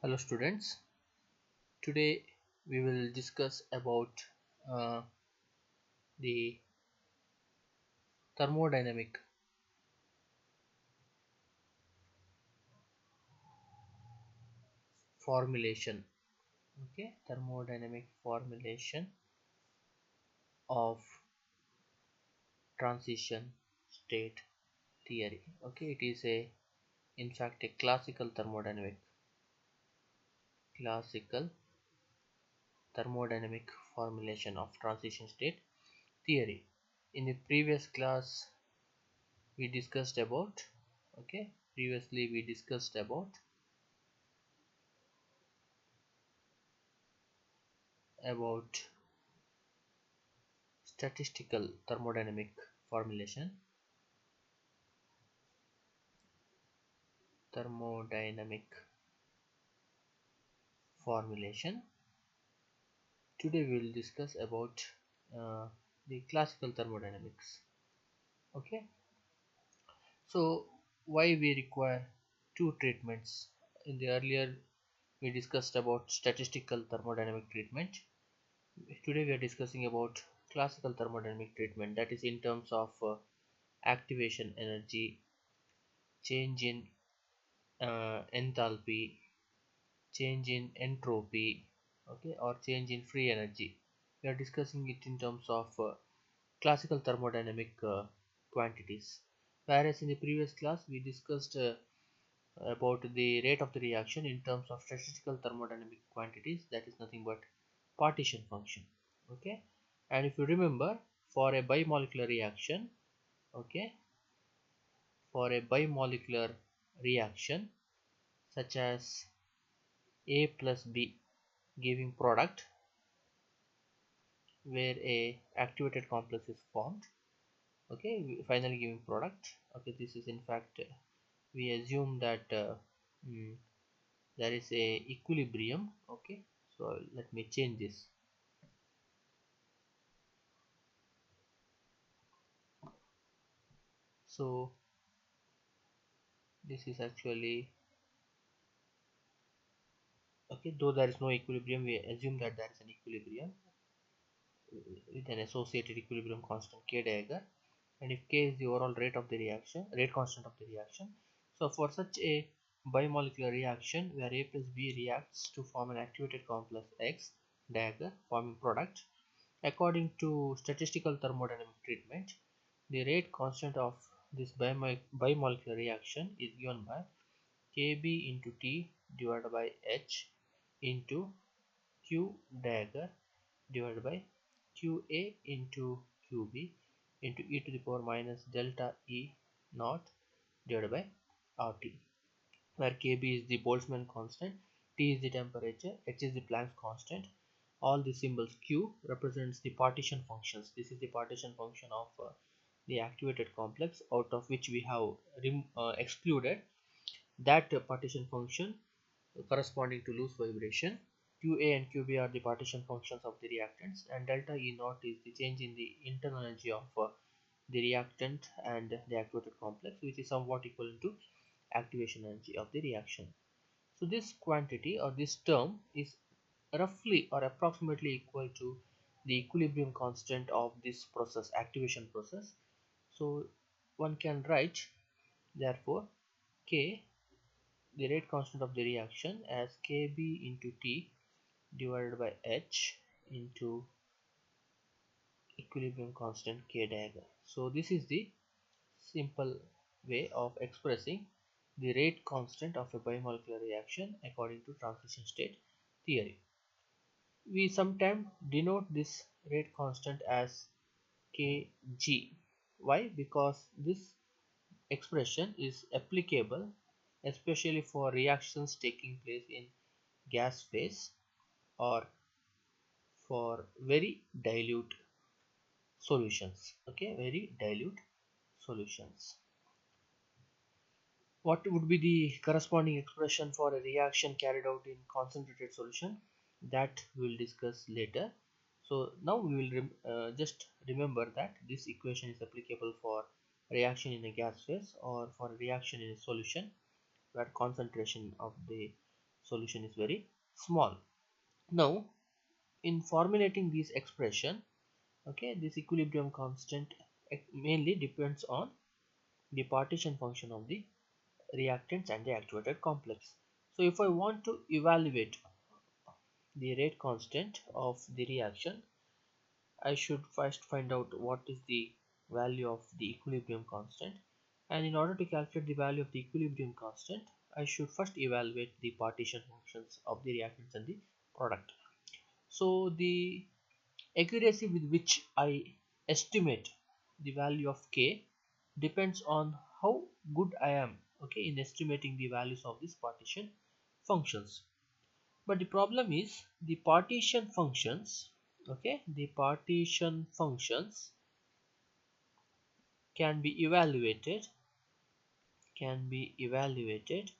Hello students, today we will discuss about uh, the thermodynamic formulation. Okay, thermodynamic formulation of transition state theory. Okay, it is in fact a classical thermodynamic formulation of transition state theory. In the previous class we discussed about okay previously we discussed about statistical thermodynamic formulation. Today we will discuss about the classical thermodynamics. Okay, so why we require two treatments? In the earlier we discussed about statistical thermodynamic treatment. Today we are discussing about classical thermodynamic treatment, that is in terms of activation energy, change in enthalpy, change in entropy, okay, or change in free energy. We are discussing it in terms of classical thermodynamic quantities, whereas in the previous class we discussed about the rate of the reaction in terms of statistical thermodynamic quantities, that is nothing but partition function. Okay, and if you remember, for a bimolecular reaction, okay, for a bimolecular reaction such as A plus B giving product, where a activated complex is formed, okay, finally giving product. Okay, this is in fact we assume that mm, there is a equilibrium. Okay, so let me change this. So this is actually okay, though there is no equilibrium, we assume that there is an equilibrium with an associated equilibrium constant k dagger, and if k is the overall rate constant of the reaction. So for such a bimolecular reaction where A plus B reacts to form an activated complex X dagger forming product, according to statistical thermodynamic treatment, the rate constant of this bimolecular reaction is given by Kb into T divided by H into Q dagger divided by Qa into Qb into e to the power minus delta E naught divided by RT, where Kb is the Boltzmann constant, T is the temperature, H is the Planck's constant. All the symbols Q represents the partition functions. This is the partition function of the activated complex, out of which we have excluded that partition function corresponding to loose vibration. Qa and Qb are the partition functions of the reactants, and delta E naught is the change in the internal energy of the reactant and the activated complex, which is somewhat equivalent to activation energy of the reaction. So this quantity or this term is roughly or approximately equal to the equilibrium constant of this process, activation process. So one can write therefore K, the rate constant of the reaction, as Kb into T divided by H into equilibrium constant K dagger. So this is the simple way of expressing the rate constant of a bimolecular reaction according to transition state theory. We sometimes denote this rate constant as Kg. Why? Because this expression is applicable especially for reactions taking place in gas phase or for very dilute solutions. Okay, very dilute solutions. What would be the corresponding expression for a reaction carried out in concentrated solution? That we will discuss later. So now we will just remember that this equation is applicable for reaction in a gas phase or for a reaction in a solution where concentration of the solution is very small. Now in formulating this expression, okay, this equilibrium constant mainly depends on the partition function of the reactants and the activated complex. So if I want to evaluate the rate constant of the reaction, I should first find out what is the value of the equilibrium constant, and in order to calculate the value of the equilibrium constant, I should first evaluate the partition functions of the reactants and the product. So the accuracy with which I estimate the value of K depends on how good I am, okay, in estimating the values of these partition functions. But the problem is the partition functions, okay, the partition functions can be evaluated, can be evaluated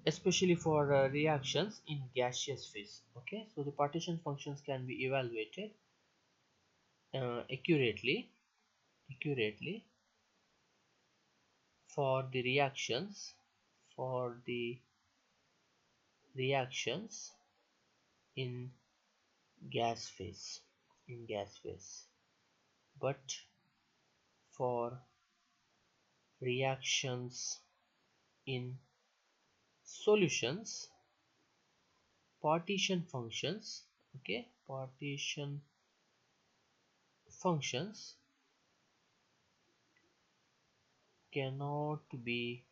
especially for reactions in gaseous phase. Okay, so the partition functions can be evaluated accurately for the reactions in gas phase, but for reactions in solutions, partition functions, okay, partition functions cannot be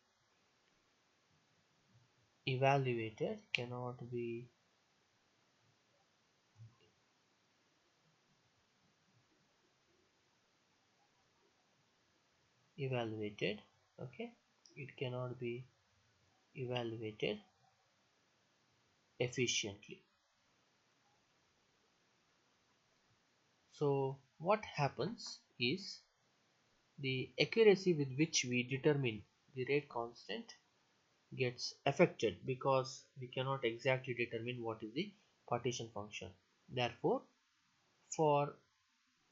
evaluated, okay, it cannot be evaluated efficiently. So what happens is the accuracy with which we determine the rate constant gets affected because we cannot exactly determine what is the partition function. Therefore, for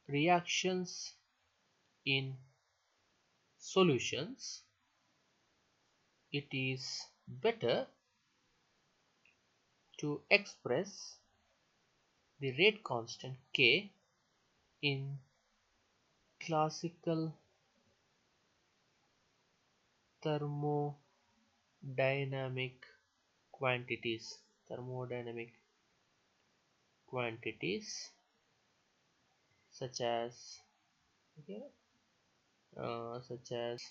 reactions in solutions, it is better to express the rate constant K in classical thermodynamic thermodynamic quantities such as, okay, such as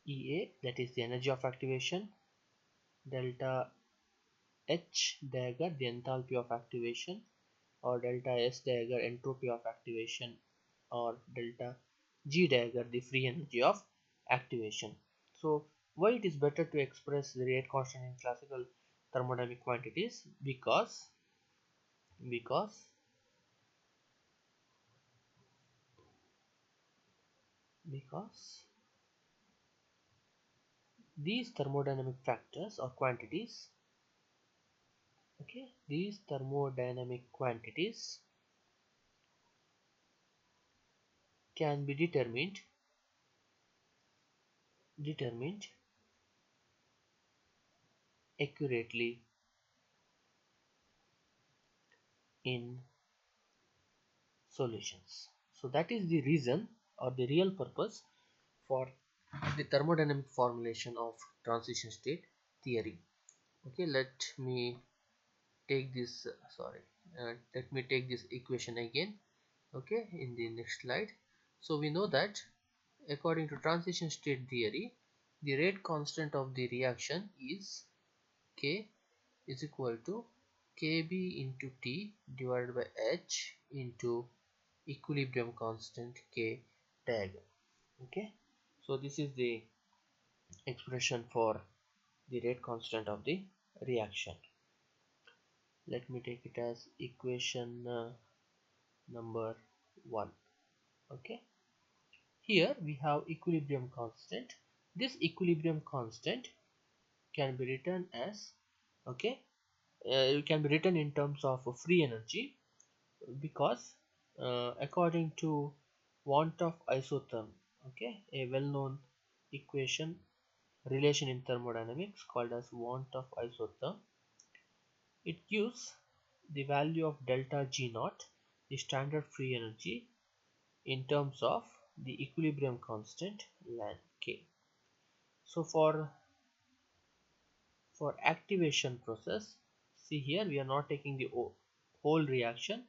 EA, that is the energy of activation, delta H dagger, the enthalpy of activation, or delta S dagger, entropy of activation, or delta G dagger, the free energy of activation. So why it is better to express the rate constant in classical thermodynamic quantities? Because because these thermodynamic factors or quantities, okay, these thermodynamic quantities can be determined accurately in solutions. So that is the reason or the real purpose for the thermodynamic formulation of transition state theory. Okay, take this let me take this equation again, okay, in the next slide. So we know that according to transition state theory, the rate constant of the reaction is K is equal to Kb into T divided by H into equilibrium constant K tag. Okay, so this is the expression for the rate constant of the reaction. Let me take it as equation number 1. Okay, here we have equilibrium constant. This equilibrium constant can be written as, okay, it can be written in terms of free energy, because according to want of isotherm, okay, a well-known equation relation in thermodynamics called as want of isotherm. It gives the value of delta G naught, the standard free energy, in terms of the equilibrium constant ln K. So for activation process, see here we are not taking the whole reaction,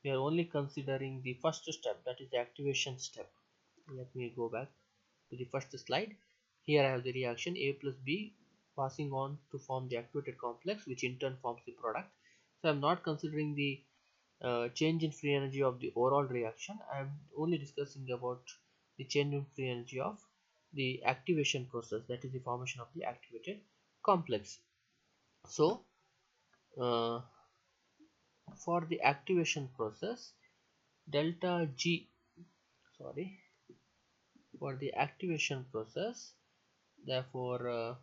we are only considering the first step, that is the activation step. Let me go back to the first slide. Here I have the reaction A plus B passing on to form the activated complex, which in turn forms the product. So I am not considering the change in free energy of the overall reaction. I am only discussing about the change in free energy of the activation process, that is the formation of the activated complex. So uh, for the activation process, delta G, sorry, for the activation process, therefore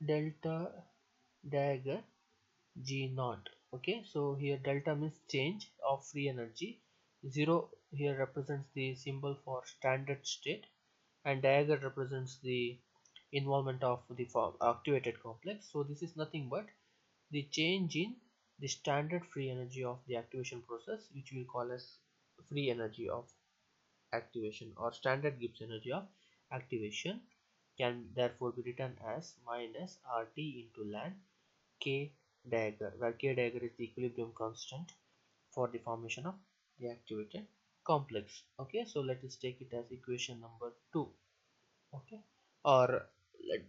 delta dagger G naught. Okay, so here delta means change of free energy, 0 here represents the symbol for standard state, and dagger represents the involvement of the activated complex. So this is nothing but the change in the standard free energy of the activation process, which we will call as free energy of activation, or standard Gibbs energy of activation, can therefore be written as minus RT into ln K dagger, where K dagger is the equilibrium constant for the formation of the activated complex. Okay, so let us take it as equation number 2. Okay, or let,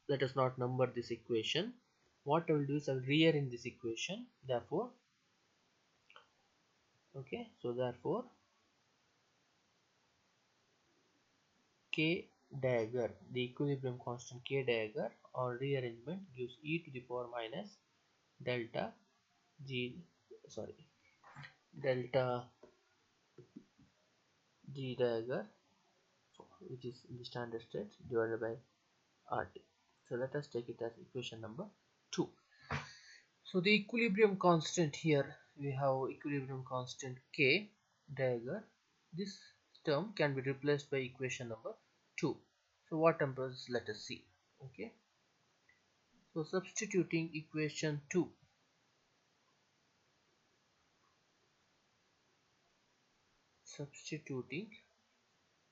let us not number this equation. What I will do is I will rearrange this equation. Therefore, okay, so therefore K dagger, the equilibrium constant K dagger on rearrangement gives e to the power minus delta G, sorry, delta G dagger, which is in the standard state, divided by RT. So let us take it as equation number 2. So the equilibrium constant, here we have equilibrium constant K dagger. This term can be replaced by equation number 2. So what numbers, let us see. Okay, so substituting equation 2, substituting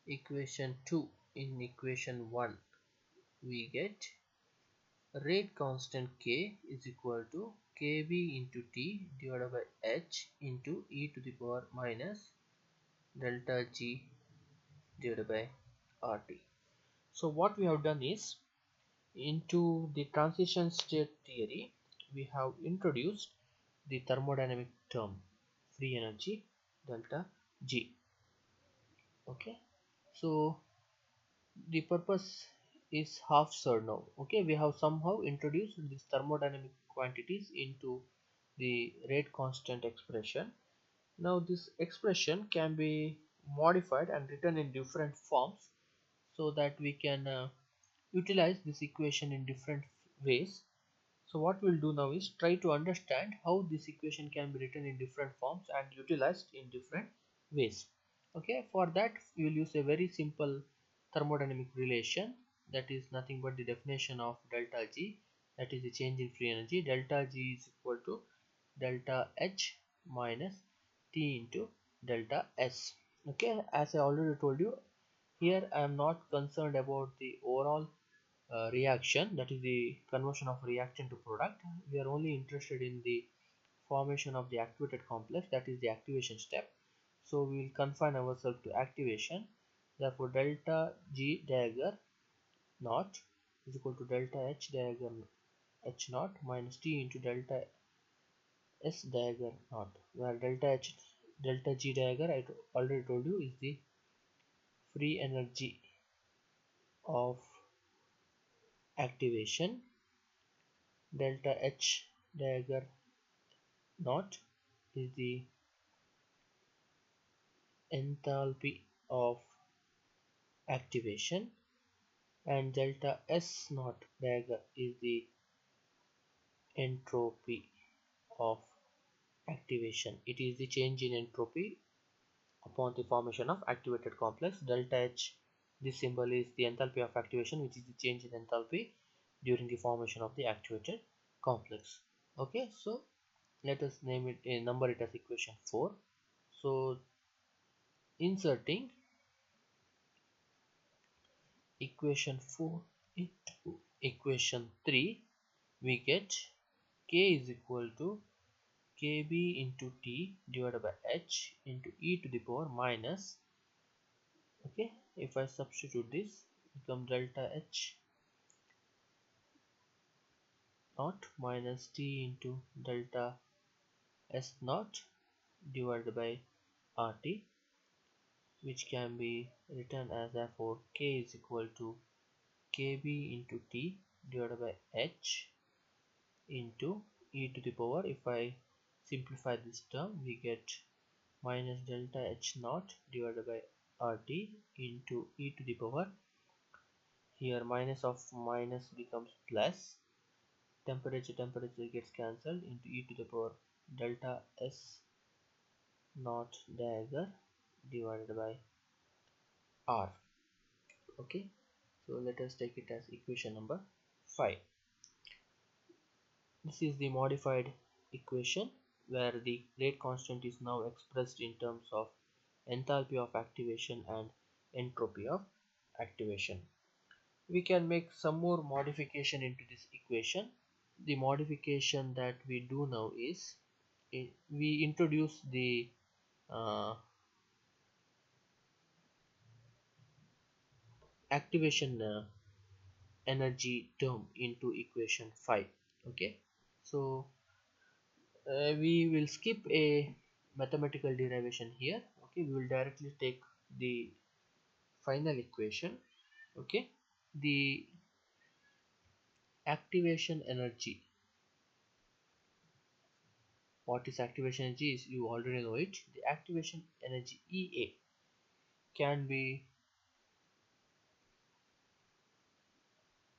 equation 2 in equation 1, we get rate constant K is equal to Kb into T divided by H into e to the power minus delta G divided by RT. So what we have done is, into the transition state theory, we have introduced the thermodynamic term free energy delta G. Okay, so the purpose is half served now. Okay, we have somehow introduced these thermodynamic quantities into the rate constant expression. Now this expression can be modified and written in different forms, so that we can utilize this equation in different ways. So what we'll do now is try to understand how this equation can be written in different forms and utilized in different ways. Okay, for that we will use a very simple thermodynamic relation, that is nothing but the definition of delta G, that is the change in free energy. Delta G is equal to delta H minus T into delta S. Okay, as I already told you, here I am not concerned about the overall reaction, that is the conversion of reaction to product. We are only interested in the formation of the activated complex, that is the activation step. So we will confine ourselves to activation. Therefore delta G dagger naught is equal to delta H dagger H naught minus T into delta S dagger naught, where delta G dagger, I already told you, is the free energy of activation. Delta H dagger naught is the enthalpy of activation, and delta S naught dagger is the entropy of activation. It is the change in entropy upon the formation of activated complex. Delta H, this symbol is the enthalpy of activation, which is the change in enthalpy during the formation of the activated complex. Okay, so let us name it number it as equation 4. So inserting equation 4 into equation 3, we get k is equal to kb into t divided by h into e to the power minus, okay, if I substitute this, become delta h naught minus t into delta s naught divided by rt, which can be written as therefore k is equal to kb into t divided by h into e to the power. If I simplify this term, we get minus delta h naught divided by rt into e to the power. Here minus of minus becomes plus, temperature gets cancelled, into e to the power delta s naught dagger divided by r. Okay, so let us take it as equation number 5. This is the modified equation where the rate constant is now expressed in terms of enthalpy of activation and entropy of activation. We can make some more modification into this equation. The modification that we do now is we introduce the uh, activation energy term into equation 5. Okay, so we will skip a mathematical derivation here. Okay, we will directly take the final equation. Okay, the activation energy, what is activation energy is, you already know it. The activation energy EA can be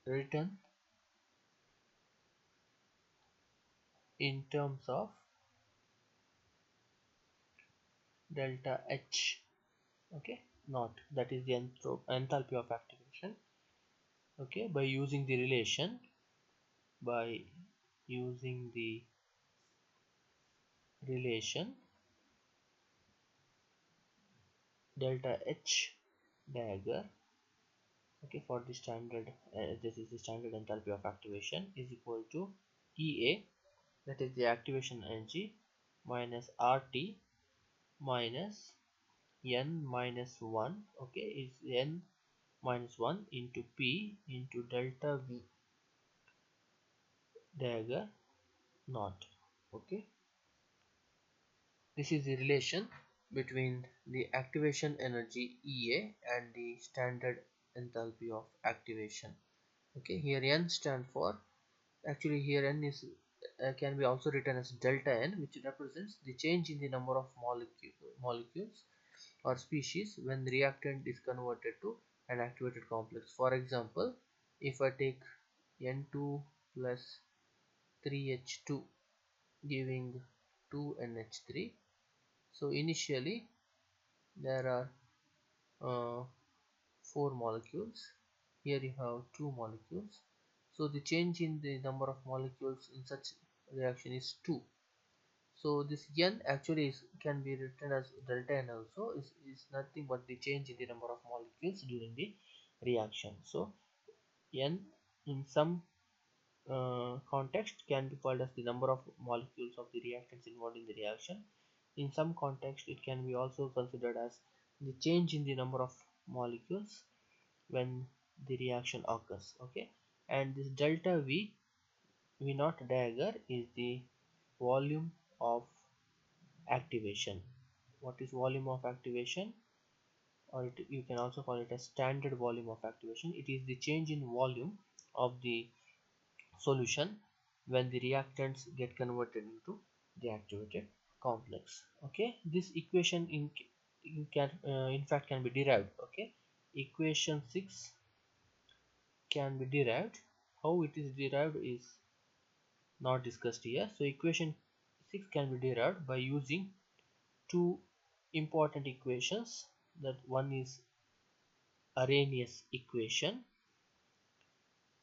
written in terms of delta H, okay, not, that is the enthalpy of activation. Okay, by using the relation, by using the relation delta H dagger, okay, for the standard this is the standard enthalpy of activation, is equal to EA, that is the activation energy, minus RT minus n minus 1, okay, is n minus 1 into P into delta V dagger naught. Okay, this is the relation between the activation energy EA and the standard enthalpy of activation. Okay, here n stand for, actually here n is can be also written as delta n, which represents the change in the number of molecules or species when the reactant is converted to an activated complex. For example, if I take N2 plus 3H2 giving 2NH3, so initially there are uh, 4 molecules, here you have 2 molecules, so the change in the number of molecules in such reaction is 2. So this n actually can be written as delta n also, is nothing but the change in the number of molecules during the reaction. So n in some context can be called as the number of molecules of the reactants involved in the reaction. In some context it can be also considered as the change in the number of molecules when the reaction occurs. Okay, and this delta V naught dagger is the volume of activation. What is volume of activation, or you can also call it a standard volume of activation? It is the change in volume of the solution when the reactants get converted into the activated complex. Okay, this equation in fact can be derived. Okay, equation 6 can be derived. How it is derived is not discussed here. So equation 6 can be derived by using two important equations. That one is Arrhenius equation,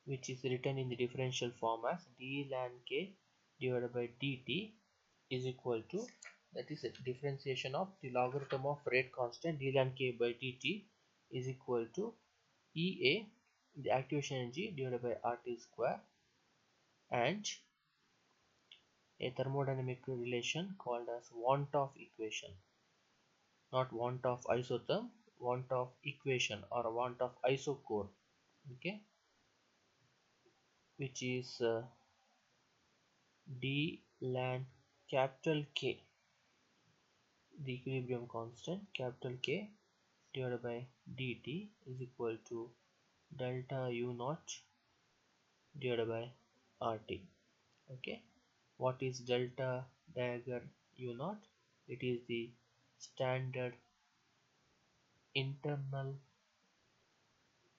which is written in the differential form as d ln k divided by dt is equal to, that is a differentiation of the logarithm of rate constant d ln k by dt is equal to EA, the activation energy, divided by RT square, and a thermodynamic relation called as want of equation, not want of isotherm, want of equation or want of isochore, okay, which is d ln capital K, the equilibrium constant capital K divided by dt is equal to delta U naught divided by RT. Okay, what is delta dagger U naught? It is the standard internal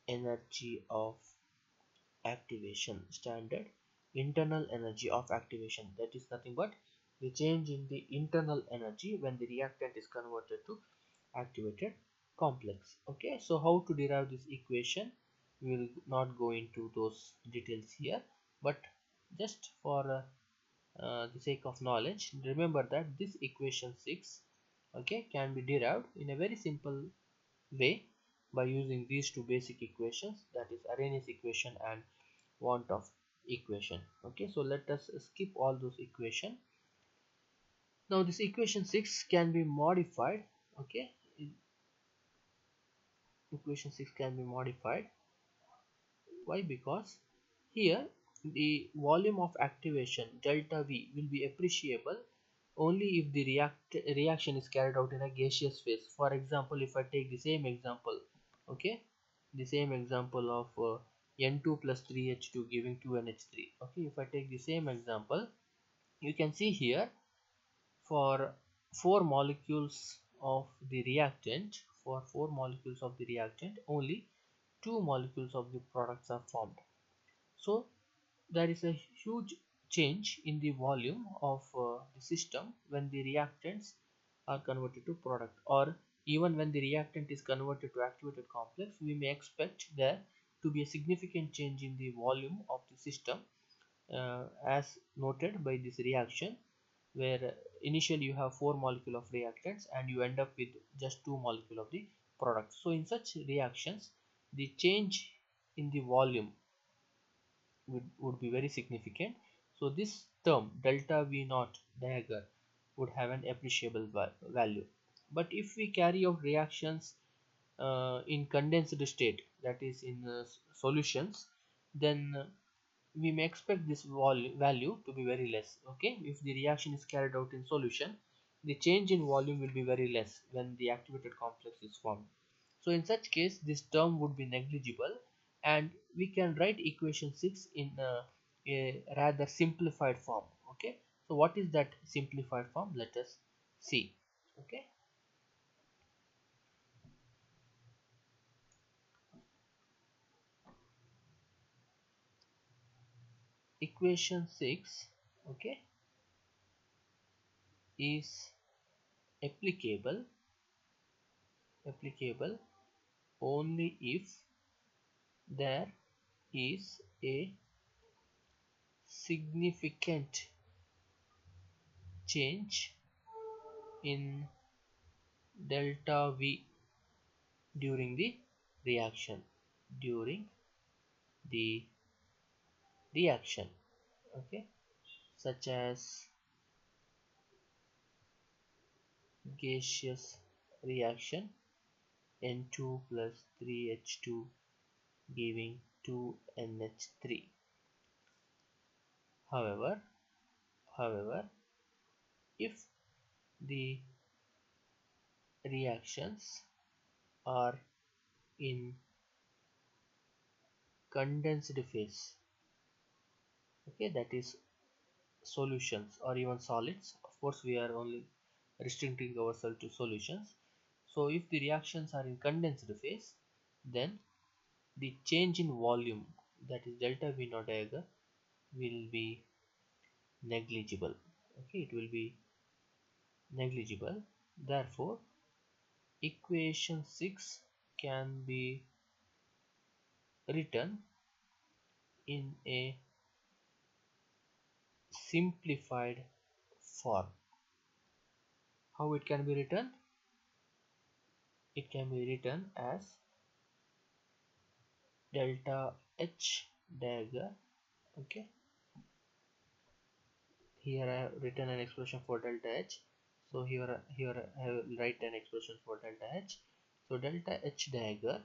energy of activation, standard internal energy of activation, that is nothing but the change in the internal energy when the reactant is converted to activated complex. Okay, so how to derive this equation, we will not go into those details here, but just for the sake of knowledge, remember that this equation 6, okay, can be derived in a very simple way by using these two basic equations, that is Arrhenius equation and want of equation. Okay, so let us skip all those equation. Now this equation 6 can be modified. Okay, equation 6 can be modified. Why? Because here the volume of activation delta V will be appreciable only if the reaction is carried out in a gaseous phase. For example, if I take the same example, okay, the same example of N2 plus 3H2 giving 2NH3. Okay, if I take the same example, you can see here for 4 molecules of the reactant, for 4 molecules of the reactant, only 2 molecules of the products are formed. So there is a huge change in the volume of the system when the reactants are converted to product, or even when the reactant is converted to activated complex, we may expect there to be a significant change in the volume of the system, as noted by this reaction, where initially you have 4 molecule of reactants and you end up with just 2 molecule of the product. So in such reactions, the change in the volume would be very significant. So this term delta V naught dagger would have an appreciable value. But if we carry out reactions in condensed state, that is in solutions, then we may expect this value to be very less. Okay, if the reaction is carried out in solution, the change in volume will be very less when the activated complex is formed. So in such case, this term would be negligible, and we can write equation 6 in a rather simplified form. Okay, so what is that simplified form? Let us see. Okay, equation 6, okay, is applicable only if there is a significant change in delta V during the reaction, during the reaction, okay, such as gaseous reaction N2 plus 3H2 giving 2NH3. However, if the reactions are in condensed phase, okay, that is solutions or even solids, of course we are only restricting ourselves to solutions. So if the reactions are in condensed phase, then the change in volume, that is delta V naught dagger, will be negligible. Okay, it will be negligible. Therefore, equation 6 can be written in a simplified form. How it can be written? It can be written as delta H dagger. Okay, here I have written an expression for delta H. So here I will write an expression for delta H. So delta H dagger,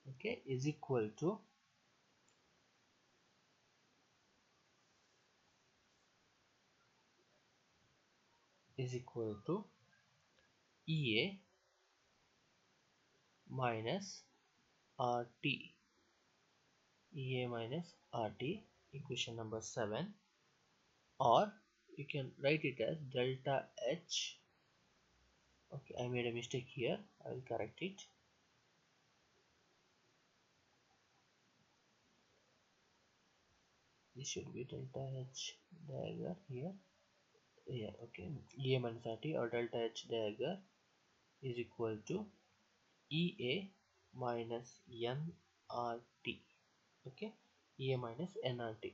okay, is equal to EA minus RT. EA minus RT, equation number 7, or you can write it as delta H. Okay, I made a mistake here, I will correct it. This should be delta H dagger here. Yeah, okay. EA minus RT or delta H dagger is equal to EA minus NRT. Okay, EA minus NRT.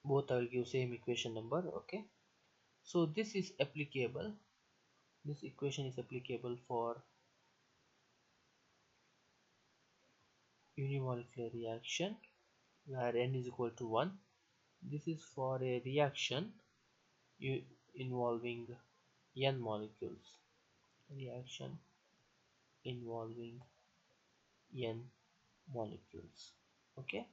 Both I will give same equation number. Okay, so this is applicable. This equation is applicable for unimolecular reaction where n is equal to 1. This is for a reaction involving n molecules. Reaction involving n molecules. Okay,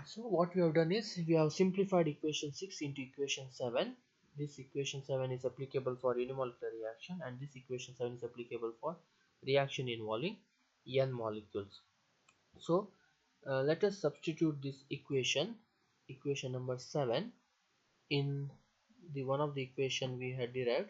so what we have done is we have simplified equation 6 into equation 7. This equation 7 is applicable for unimolecular reaction and this equation 7 is applicable for reaction involving n molecules. So let us substitute this equation number 7, in the one of the equation we had derived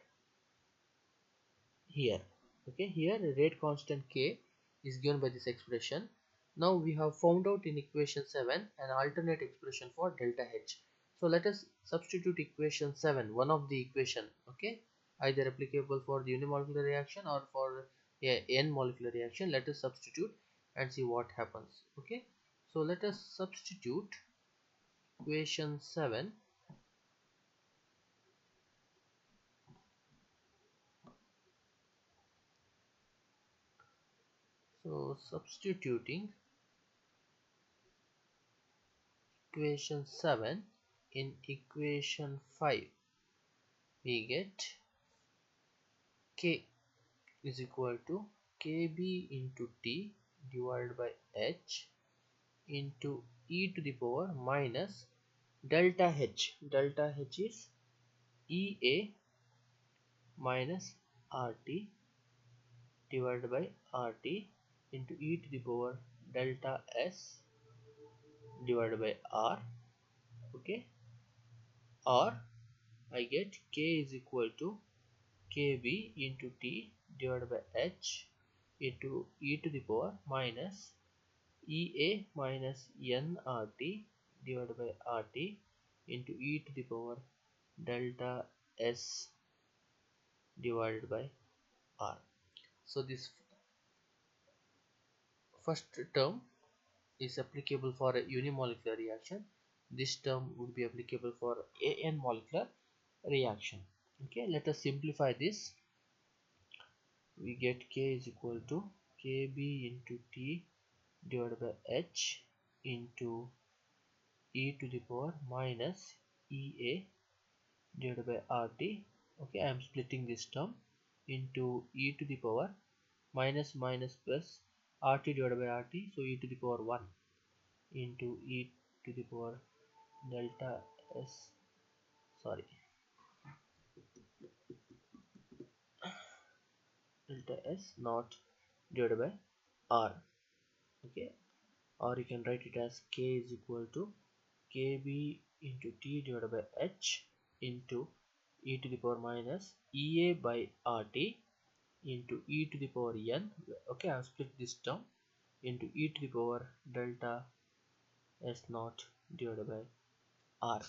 here. Okay, here rate constant K is given by this expression. Now we have found out in equation 7 an alternate expression for delta H. So let us substitute equation 7, one of the equation, okay, either applicable for the unimolecular reaction or for a n molecular reaction. Let us substitute and see what happens. Okay, so let us substitute equation 7. So substituting equation 7 in equation 5, we get K is equal to Kb into T divided by H into e to the power minus delta H. Delta H is EA minus RT divided by RT into e to the power delta S divided by R. Okay, or I get K is equal to Kb into T divided by H into e to the power minus EA minus nRT divided by RT into e to the power delta S divided by R. So this first term is applicable for a unimolecular reaction. This term would be applicable for an molecular reaction. Okay, let us simplify this. We get K is equal to Kb into T divided by H into e to the power minus EA divided by RT. Okay, I am splitting this term into e to the power minus minus plus RT divided by RT, so e to the power 1 into e to the power delta S, sorry, delta S naught divided by R. Okay, or you can write it as K is equal to Kb into T divided by H into e to the power minus EA by RT into e to the power n. Okay, I have split this term into e to the power delta S naught divided by R.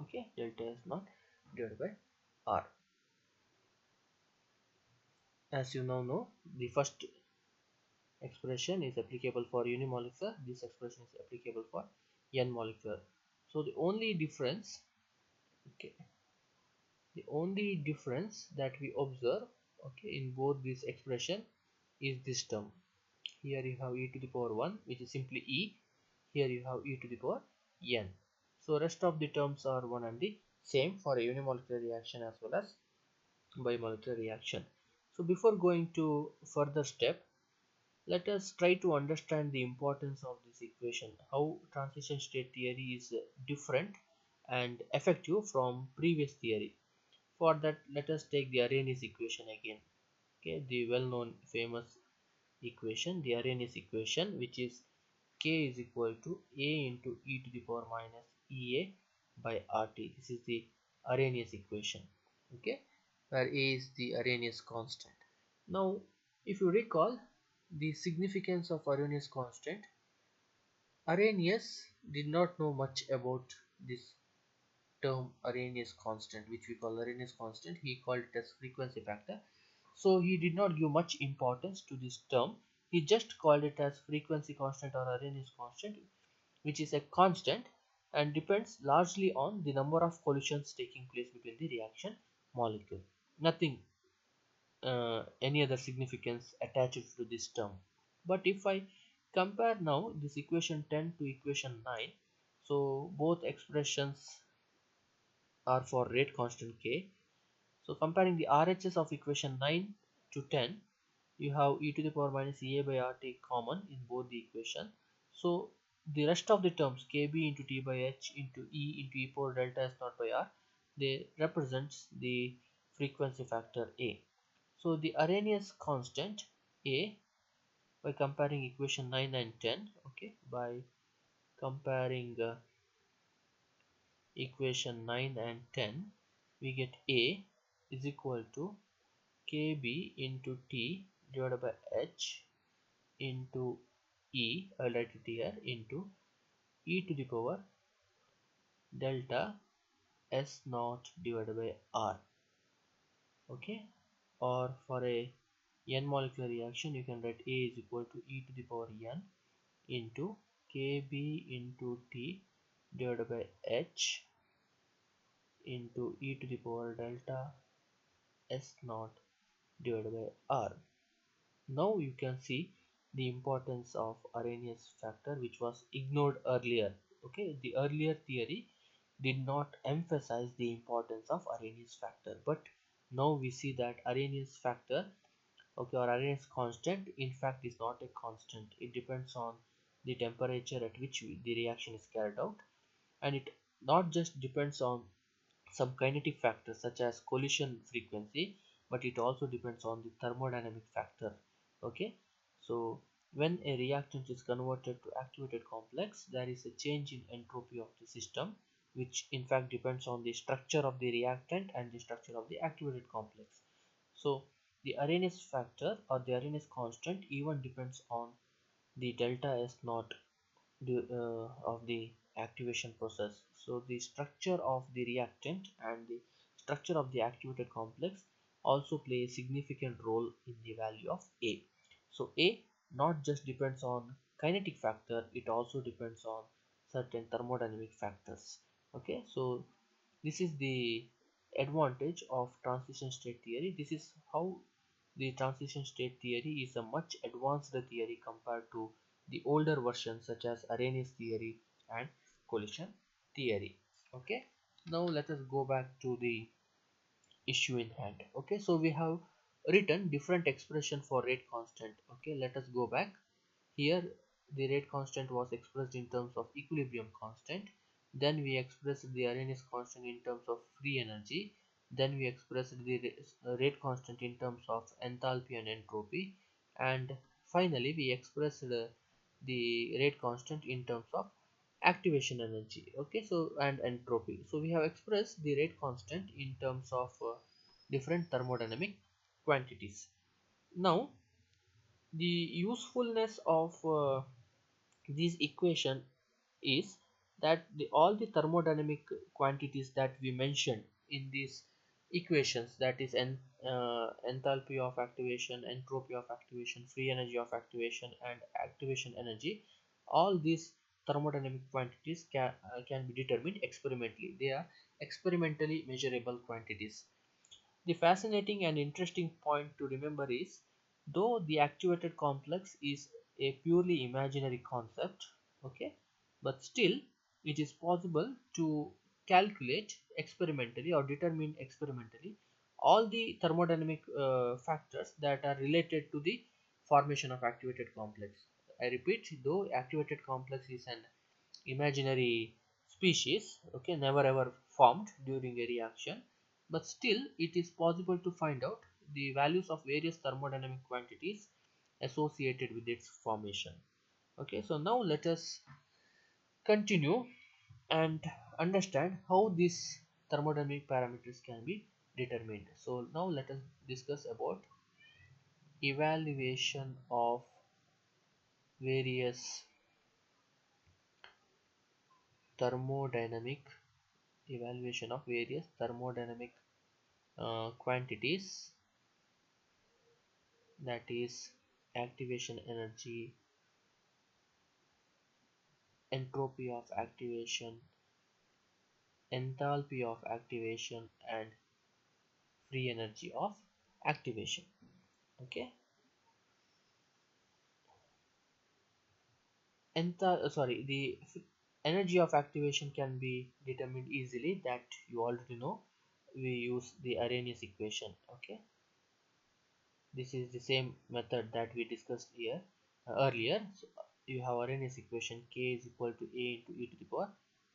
Okay, delta S naught divided by R. As you now know, the first expression is applicable for unimolecular, this expression is applicable for n molecular. So the only difference, okay, the only difference that we observe, okay, in both this expression is this term. Here you have e to the power 1, which is simply e. Here you have e to the power n. So rest of the terms are one and the same for a unimolecular reaction as well as bimolecular reaction. So before going to further step, let us try to understand the importance of this equation, how transition state theory is different and effective from previous theory. For that, let us take the Arrhenius equation again. Okay, the well-known famous equation, the Arrhenius equation, which is k is equal to a into e to the power minus ea by rt. This is the Arrhenius equation. Okay, where a is the Arrhenius constant. Now, if you recall the significance of Arrhenius constant, Arrhenius did not know much about this term Arrhenius constant, which we call Arrhenius constant. He called it as frequency factor. So he did not give much importance to this term. He just called it as frequency constant or Arrhenius constant, which is a constant and depends largely on the number of collisions taking place between the reaction molecule. Nothing, any other significance attached to this term. But if I compare now this equation 10 to equation 9, so both expressions are for rate constant k. So comparing the RHS of equation 9 to 10, you have e to the power minus Ea by RT common in both the equation. So the rest of the terms kb into T by H into E power delta S naught by R, they represents the frequency factor A. So the Arrhenius constant A, by comparing equation 9 and 10, okay, by comparing equation 9 and 10, we get A is equal to kb into T divided by H into E, I'll write it here, into e to the power delta S naught divided by R. Okay, or for a n molecular reaction, you can write A is equal to e to the power n into kb into T divided by H into e to the power delta S naught divided by R. Now you can see the importance of Arrhenius factor, which was ignored earlier. Okay, the earlier theory did not emphasize the importance of Arrhenius factor, but now we see that Arrhenius factor, okay, or Arrhenius constant, in fact is not a constant. It depends on the temperature at which the reaction is carried out, and it not just depends on some kinetic factors such as collision frequency, but it also depends on the thermodynamic factor. Okay, so when a reactant is converted to activated complex, there is a change in entropy of the system, which in fact depends on the structure of the reactant and the structure of the activated complex. So the Arrhenius factor or the Arrhenius constant even depends on the delta S naught of the activation process. So the structure of the reactant and the structure of the activated complex also play a significant role in the value of A. So A not just depends on kinetic factor, it also depends on certain thermodynamic factors. Okay, so this is the advantage of transition state theory. This is how the transition state theory is a much advanced theory compared to the older versions such as Arrhenius theory and collision theory. Okay, now let us go back to the issue in hand. Okay, so we have written different expression for rate constant. Okay, let us go back. Here the rate constant was expressed in terms of equilibrium constant. Then we expressed the Arrhenius constant in terms of free energy. Then we expressed the rate constant in terms of enthalpy and entropy. And finally we expressed the rate constant in terms of activation energy. Okay, so and entropy. So we have expressed the rate constant in terms of different thermodynamic quantities. Now the usefulness of this equation is that all the thermodynamic quantities that we mentioned in these equations, that is enthalpy of activation, entropy of activation, free energy of activation, and activation energy, all these thermodynamic quantities can be determined experimentally. They are experimentally measurable quantities. The fascinating and interesting point to remember is, though the actuated complex is a purely imaginary concept, okay, but still it is possible to calculate experimentally or determine experimentally all the thermodynamic factors that are related to the formation of activated complex. I repeat, though activated complex is an imaginary species, okay, never ever formed during a reaction, but still it is possible to find out the values of various thermodynamic quantities associated with its formation. Okay, so now let us continue and understand how these thermodynamic parameters can be determined. So now let us discuss about evaluation of various thermodynamic evaluation of various thermodynamic quantities, that is activation energy, entropy of activation, enthalpy of activation, and free energy of activation. Okay, the energy of activation can be determined easily, that you already know. We use the Arrhenius equation. Okay, this is the same method that we discussed here earlier. So you have Arrhenius equation, k is equal to a into e to the power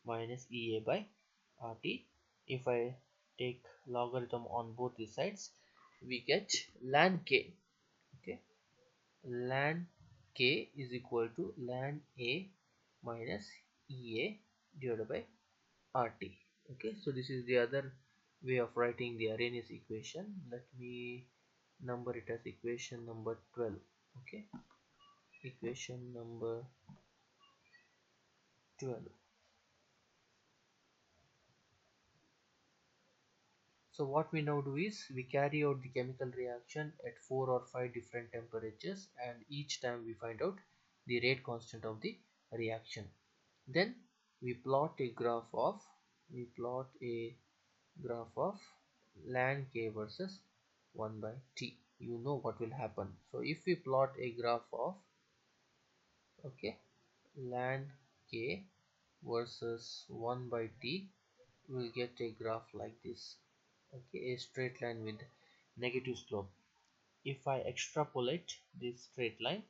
minus ea by rt. If I take logarithm on both the sides, we get ln k. Okay, ln k is equal to ln a minus ea divided by rt. Okay, so this is the other way of writing the Arrhenius equation. Let me number it as equation number 12. Okay, equation number 12. So what we now do is we carry out the chemical reaction at 4 or 5 different temperatures, and each time we find out the rate constant of the reaction. Then we plot a graph of ln k versus 1 by t. You know what will happen. So if we plot a graph of, okay, ln k versus 1 by t, will get a graph like this. Okay, a straight line with negative slope. If I extrapolate this straight line,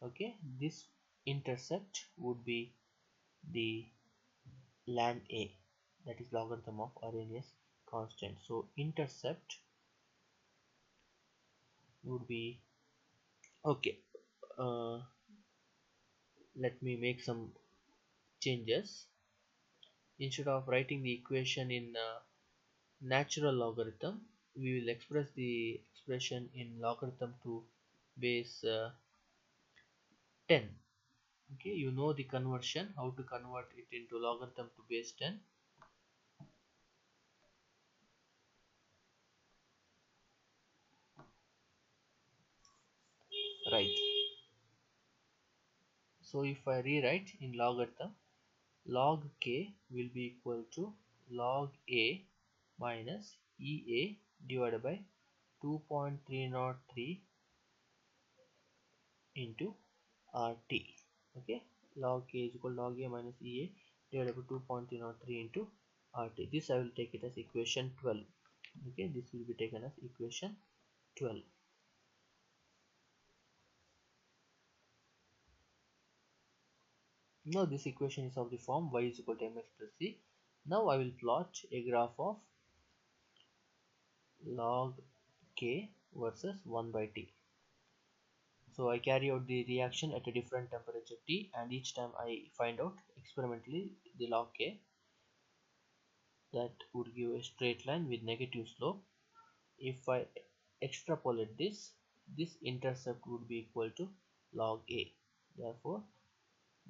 okay, this intercept would be the ln a, that is logarithm of Arrhenius constant. So intercept would be, okay, uh, let me make some changes. Instead of writing the equation in natural logarithm, we will express the expression in logarithm to base 10. Okay, you know the conversion, how to convert it into logarithm to base 10. Right, so if I rewrite in logarithm, log k will be equal to log a minus ea divided by 2.303 into rt. Okay, log k is equal to log a minus ea divided by 2.303 into rt. This I will take it as equation 12. Okay, this will be taken as equation 12. Now this equation is of the form y is equal to mx plus c. Now I will plot a graph of log k versus 1 by t. So I carry out the reaction at a different temperature T, and each time I find out experimentally the log K, that would give a straight line with negative slope. If I extrapolate this intercept would be equal to log A. Therefore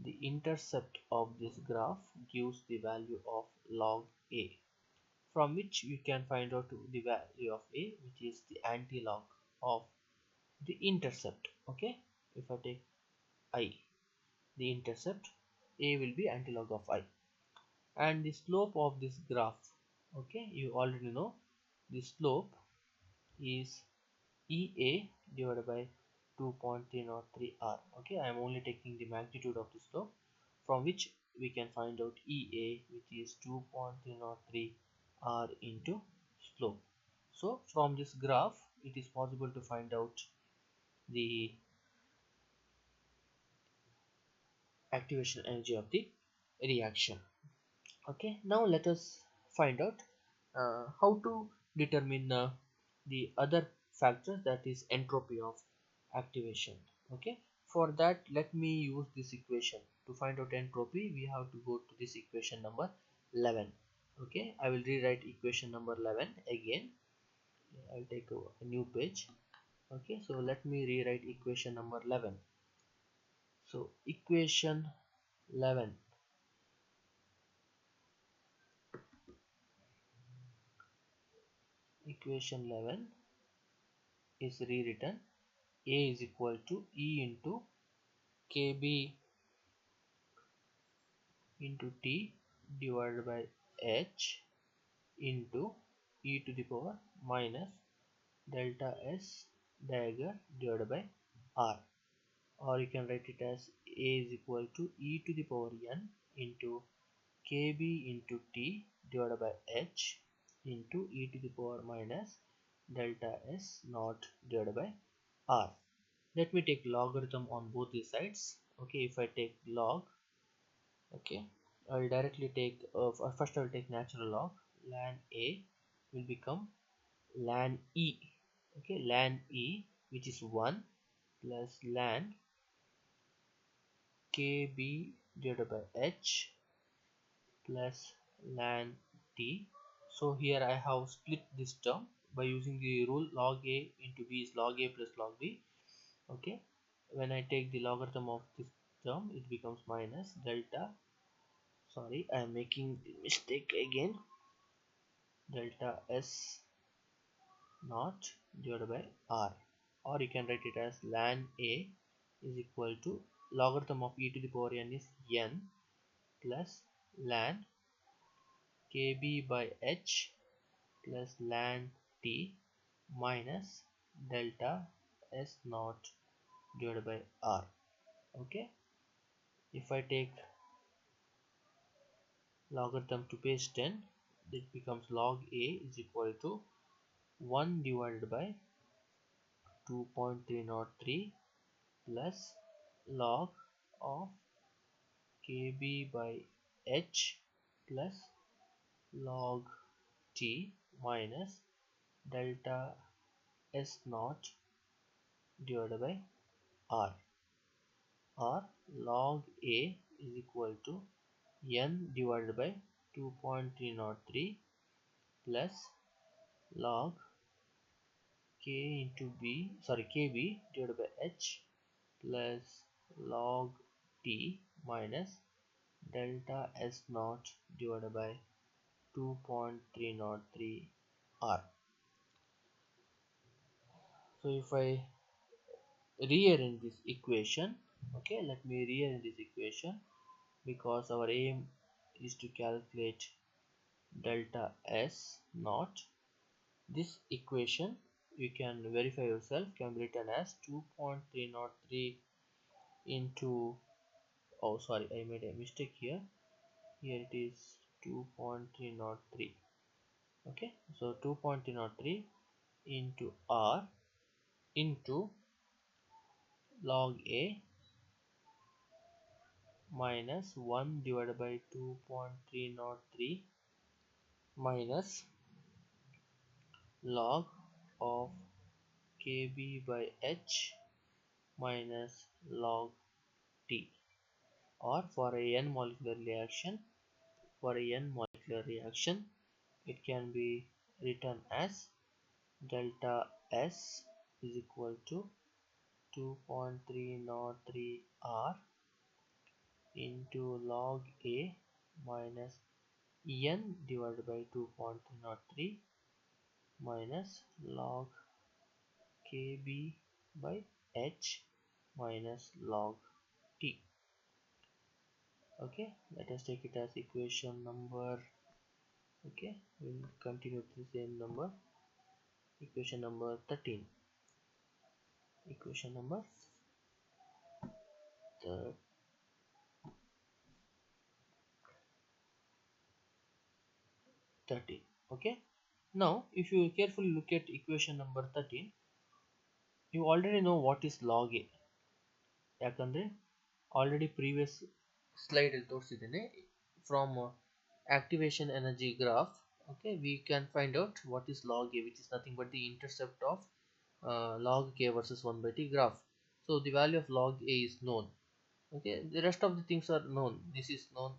The intercept of this graph gives the value of log A, from which we can find out the value of A, which is the anti-log of the intercept. Okay, if I take I, the intercept, A will be anti-log of I. And the slope of this graph, okay, you already know the slope is EA divided by 2.303 R. Okay, I am only taking the magnitude of the slope, from which we can find out EA, which is 2.303 R into slope. So from this graph it is possible to find out the activation energy of the reaction. Okay, now let us find out how to determine the other factors, that is entropy of activation. Okay, for that let me use this equation. To find out entropy we have to go to this equation number 11. Okay, I will rewrite equation number 11 again. I'll take a new page. Okay, so let me rewrite equation number 11. So equation 11 is rewritten. A is equal to E into Kb into T divided by H into e to the power minus delta S dagger divided by R, or you can write it as A is equal to e to the power n into Kb into T divided by H into e to the power minus delta S naught divided by R. Let me take logarithm on both the sides. Okay, if I take log, okay, I will directly take first I will take natural log. Ln A will become ln E. Okay, ln E, which is 1, plus ln Kb divided by H plus ln T. So here I have split this term by using the rule log A into B is log A plus log B. Okay, when I take the logarithm of this term it becomes minus delta, sorry I am making the mistake again, delta S naught divided by R, or you can write it as ln A is equal to logarithm of e to the power n is n plus ln Kb by H plus ln T minus delta S naught divided by R. Okay, if I take logarithm to base 10, it becomes log A is equal to 1 divided by 2.303 plus log of Kb by H plus log T minus delta S naught divided by R, or log A is equal to n divided by 2.303 plus log Kb divided by H plus log T minus delta S naught divided by 2.303 R. So if I rearrange this equation, okay, let me rearrange this equation, because our aim is to calculate delta S naught. This equation you can verify yourself can be written as 2.303 into, oh sorry I made a mistake here, it is 2.303. okay, so 2.303 into R into log A minus 1 divided by 2.303 minus log of Kb by H minus log T, or for a n molecular reaction it can be written as delta S is equal to 2.303 R into log A minus n divided by 2.303 minus log kb by h minus log t. Okay, let us take it as equation number. Okay, we'll continue with the same number. Equation number 13. Equation number 13. Okay, now if you carefully look at equation number 13, you already know what is log a. ಯಾಕಂದ್ರೆ already previous slide ಅಲ್ಲಿ ತೋರಿಸಿದ್ದೇನೆ from activation energy graph. Okay, we can find out what is log a, which is nothing but the intercept of log k versus 1 by t graph. So the value of log a is known. Okay, the rest of the things are known. This is known,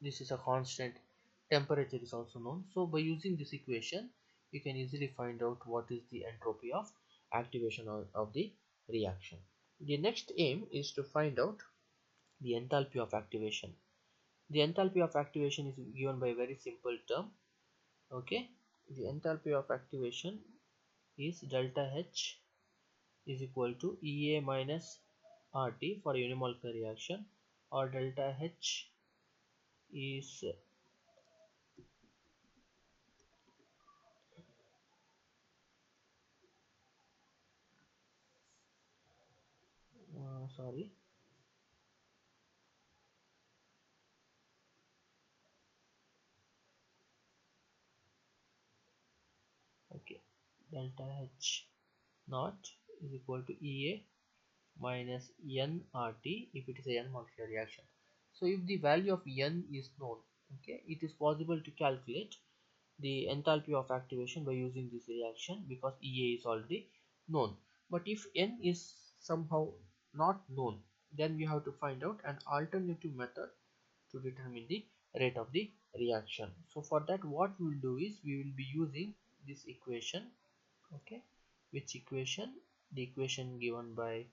this is a constant, temperature is also known. So by using this equation you can easily find out what is the entropy of activation of the reaction. The next aim is to find out the enthalpy of activation. The enthalpy of activation is given by a very simple term. Okay, the enthalpy of activation is delta H is equal to EA minus RT for a unimolecular reaction, or delta H is sorry, okay, delta H naught is equal to EA minus nRT if it is a n molecular reaction. So if the value of n is known, okay, it is possible to calculate the enthalpy of activation by using this reaction, because EA is already known. But if n is somehow not known, then we have to find out an alternative method to determine the rate of the reaction. So for that, what we will do is we will be using this equation. Okay, which equation? The equation given by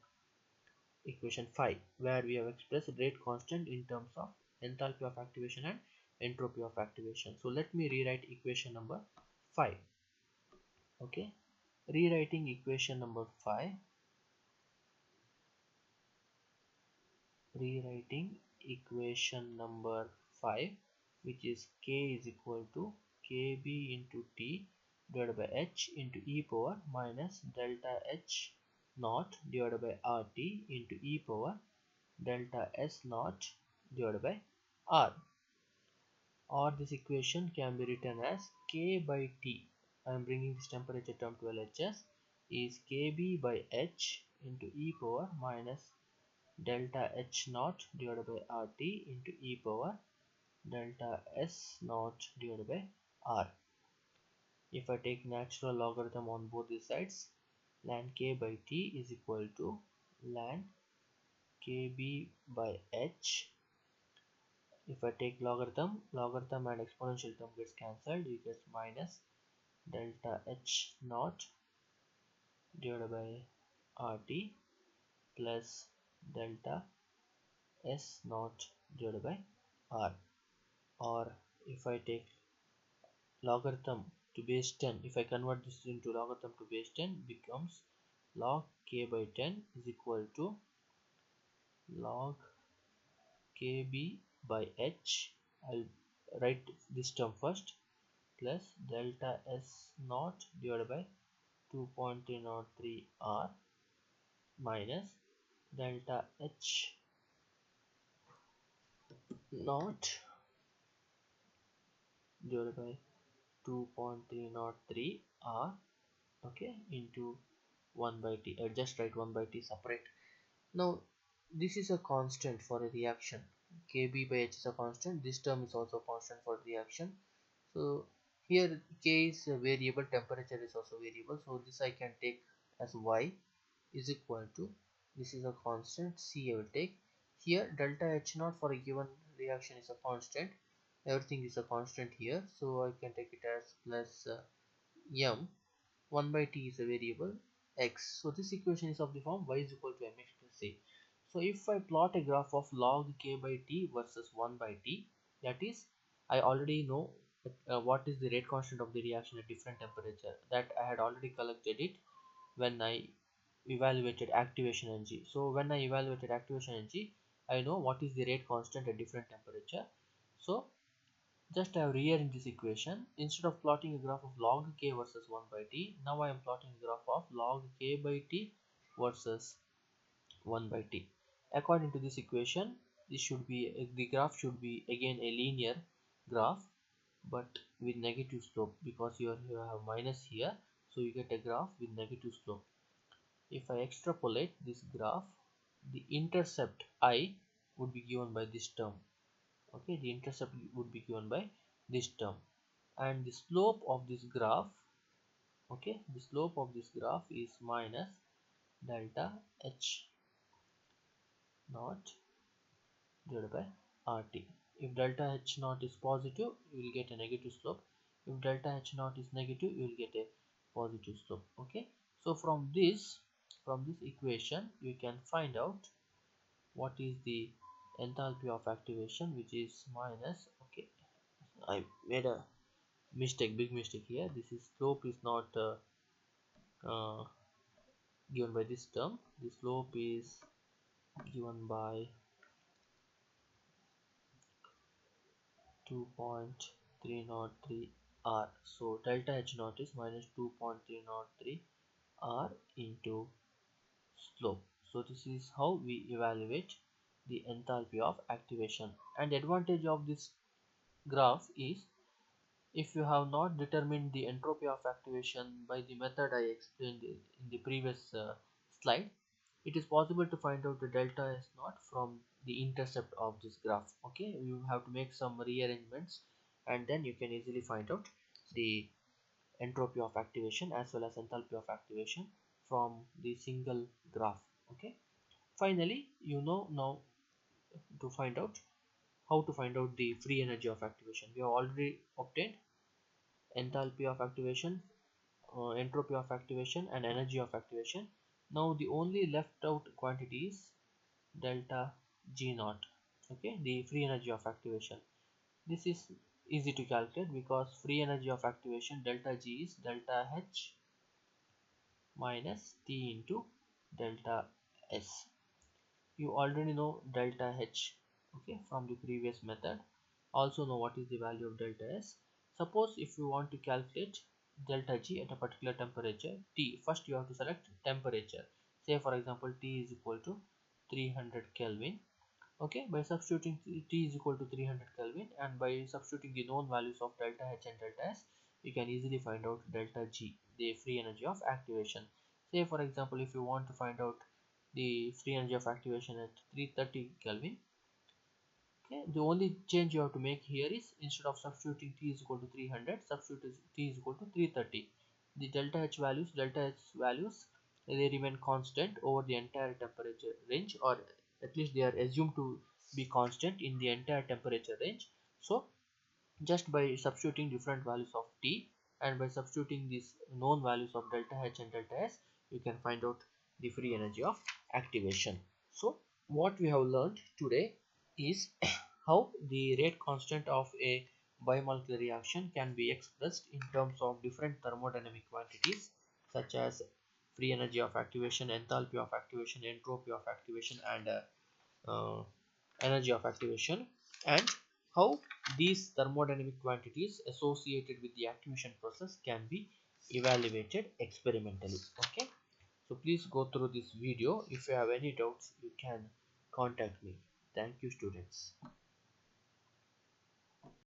equation 5, where we have expressed rate constant in terms of enthalpy of activation and entropy of activation. So let me rewrite equation number 5. Okay, rewriting equation number 5, rewriting equation number 5, which is k is equal to kb into t divided by h into e power minus delta h naught divided by rt into e power delta s naught divided by r. Or this equation can be written as k by t. I am bringing this temperature term to LHS, is kb by h into e power minus delta h naught divided by rt into e power delta s naught divided by r. If I take natural logarithm on both these sides, ln k by t is equal to ln kb by h. If I take logarithm, logarithm and exponential term gets cancelled, you get minus delta h naught divided by rt plus delta s naught divided by r. Or if I take logarithm to base 10, if I convert this into logarithm to base 10, becomes log k by 10 is equal to log kb by h. I'll write this term first, plus delta s naught divided by 2.303 r minus delta h naught divided by 2.303 r, okay, into 1 by t. I just write 1 by t separate. Now this is a constant for a reaction. Kb by h is a constant. This term is also constant for reaction. So here k is a variable, temperature is also variable. So this I can take as y is equal to, this is a constant, c I will take. Here delta h naught for a given reaction is a constant. Everything is a constant here. So I can take it as plus m. 1 by t is a variable x. So this equation is of the form y is equal to mx plus c. So if I plot a graph of log k by t versus 1 by t, that is, I already know what is the rate constant of the reaction at different temperature. That I had already collected it when I evaluated activation energy. So when I evaluated activation energy, I know what is the rate constant at different temperature. So just I have rearranged this equation. Instead of plotting a graph of log k versus 1 by t, now I am plotting a graph of log k by t versus 1 by t. According to this equation, this should be the graph should be again a linear graph, but with negative slope, because you have minus here, so you get a graph with negative slope. If I extrapolate this graph, the intercept I would be given by this term. Okay, the intercept would be given by this term, and the slope of this graph, okay, the slope of this graph is minus delta h naught divided by RT. If delta H naught is positive, you will get a negative slope. If delta H naught is negative, you will get a positive slope. Okay. So from this equation, you can find out what is the enthalpy of activation, which is minus. Okay, I made a mistake, big mistake here. This is slope is not uh, given by this term. The slope is given by 2.303 R. So delta H naught is minus 2.303 R into slope. So this is how we evaluate the enthalpy of activation. And the advantage of this graph is, if you have not determined the entropy of activation by the method I explained in the previous slide, it is possible to find out the delta S naught from the intercept of this graph. Okay, you have to make some rearrangements, and then you can easily find out the entropy of activation as well as enthalpy of activation from the single graph. Okay, finally, you know now to find out how to find out the free energy of activation. We have already obtained enthalpy of activation, entropy of activation, and energy of activation. Now the only left out quantity is delta G naught. Okay, the free energy of activation. This is easy to calculate because free energy of activation delta G is delta H minus T into delta S. You already know delta H, okay, from the previous method. Also know what is the value of delta S. Suppose if you want to calculate delta G at a particular temperature T, first you have to select temperature. Say for example T is equal to 300 Kelvin. Okay, by substituting T is equal to 300 Kelvin, and by substituting the known values of delta H and delta S, you can easily find out delta G, the free energy of activation. Say for example, if you want to find out the free energy of activation at 330 Kelvin, okay, the only change you have to make here is, instead of substituting T is equal to 300, substitute T is equal to 330. The delta H values, they remain constant over the entire temperature range, or at least they are assumed to be constant in the entire temperature range. So just by substituting different values of T and by substituting these known values of delta H and delta S, you can find out the free energy of activation. So what we have learned today is how the rate constant of a biomolecular reaction can be expressed in terms of different thermodynamic quantities such as free energy of activation, enthalpy of activation, entropy of activation, and uh, energy of activation, and how these thermodynamic quantities associated with the activation process can be evaluated experimentally. Okay, so please go through this video. If you have any doubts, you can contact me. Thank you, students.